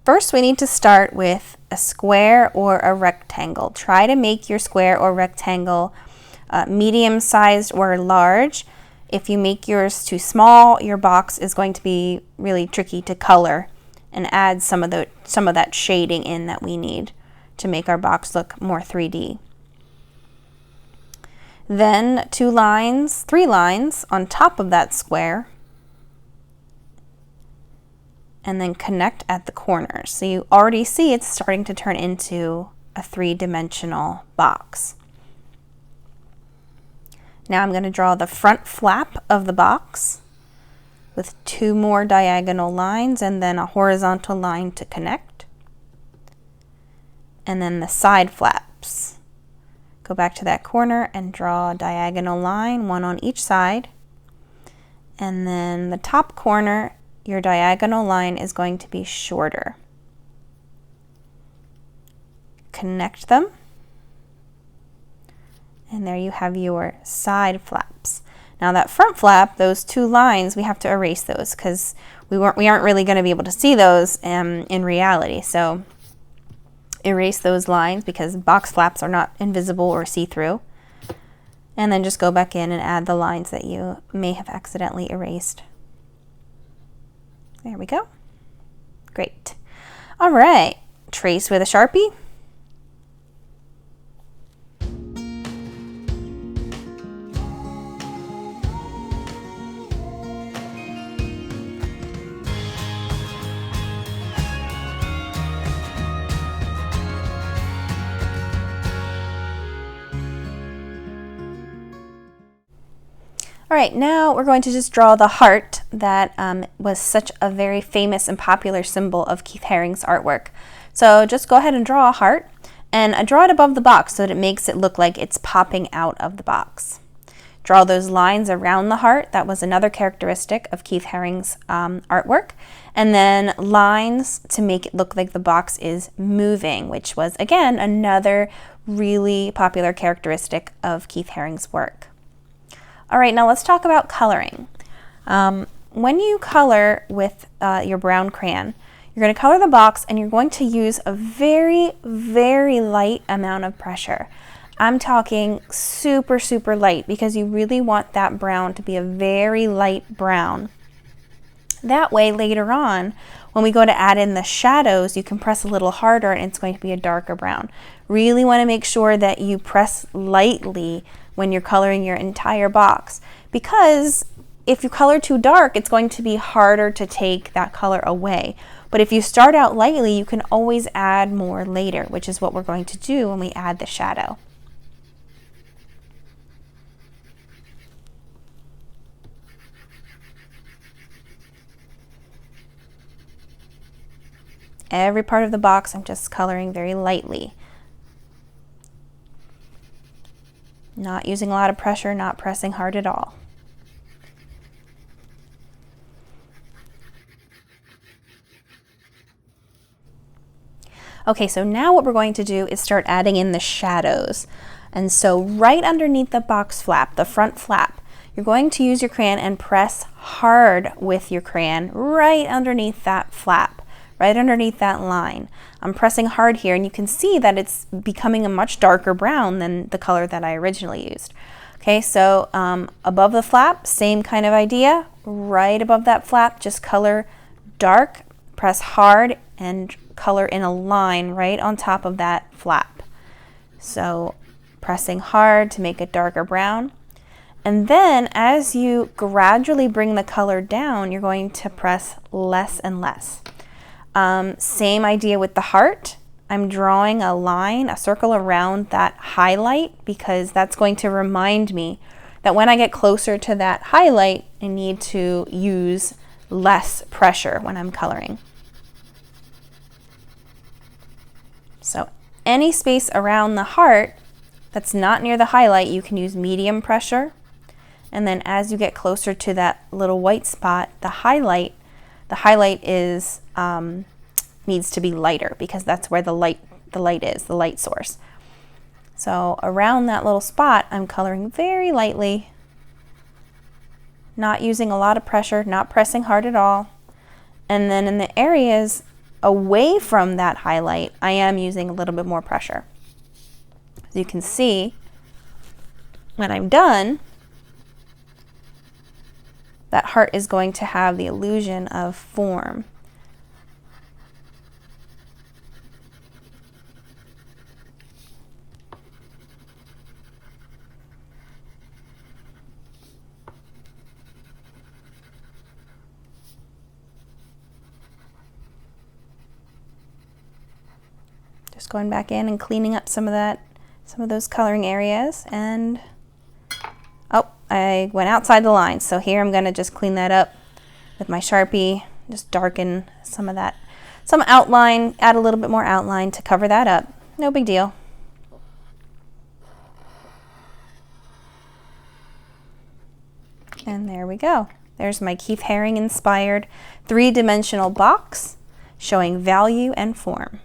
first we need to start with a square or a rectangle. Try to make your square or rectangle medium-sized or large. If you make yours too small, your box is going to be really tricky to color and add some of that shading in that we need to make our box look more 3D. Then 3 lines on top of that square, and then connect at the corners. So you already see it's starting to turn into a 3-dimensional box. Now I'm going to draw the front flap of the box with 2 more diagonal lines and then a horizontal line to connect. And then the side flaps. Go back to that corner and draw a diagonal line, 1 on each side. And then the top corner, your diagonal line is going to be shorter. Connect them. And there you have your side flaps. Now that front flap, those 2 lines, we have to erase those because we aren't really going to be able to see those in reality. So erase those lines because box flaps are not invisible or see-through. And then just go back in and add the lines that you may have accidentally erased. There we go. Great. All right, trace with a Sharpie. All right, now we're going to just draw the heart that was such a very famous and popular symbol of Keith Haring's artwork. So just go ahead and draw a heart and draw it above the box so that it makes it look like it's popping out of the box. Draw those lines around the heart. That was another characteristic of Keith Haring's artwork. And then lines to make it look like the box is moving, which was, again, another really popular characteristic of Keith Haring's work. All right, now let's talk about coloring. When you color with your brown crayon, you're going to color the box and you're going to use a very, very light amount of pressure. I'm talking super, super light because you really want that brown to be a very light brown. That way, later on, when we go to add in the shadows, you can press a little harder and it's going to be a darker brown. Really want to make sure that you press lightly when you're coloring your entire box, because if you color too dark, it's going to be harder to take that color away. But if you start out lightly, you can always add more later, which is what we're going to do when we add the shadow. Every part of the box, I'm just coloring very lightly. Not using a lot of pressure, not pressing hard at all. Okay, so now what we're going to do is start adding in the shadows. And so right underneath the box flap, the front flap, you're going to use your crayon and press hard with your crayon right underneath that flap, right underneath that line. I'm pressing hard here and you can see that it's becoming a much darker brown than the color that I originally used. Okay, so above the flap, same kind of idea. Right above that flap, just color dark, press hard, and color in a line right on top of that flap. So pressing hard to make it darker brown. And then as you gradually bring the color down, you're going to press less and less. Same idea with the heart. I'm drawing a line, a circle around that highlight because that's going to remind me that when I get closer to that highlight, I need to use less pressure when I'm coloring. So any space around the heart that's not near the highlight, you can use medium pressure. And then as you get closer to that little white spot, the highlight is needs to be lighter because that's where the light is, the light source. So around that little spot, I'm coloring very lightly, not using a lot of pressure, not pressing hard at all. And then in the areas away from that highlight, I am using a little bit more pressure. As you can see, when I'm done, that heart is going to have the illusion of form. Just going back in and cleaning up some of those coloring areas. And oh, I went outside the line. So here I'm going to just clean that up with my Sharpie, just darken some of that, some outline, add a little bit more outline to cover that up. No big deal. And there we go. There's my Keith Haring inspired 3-dimensional box showing value and form.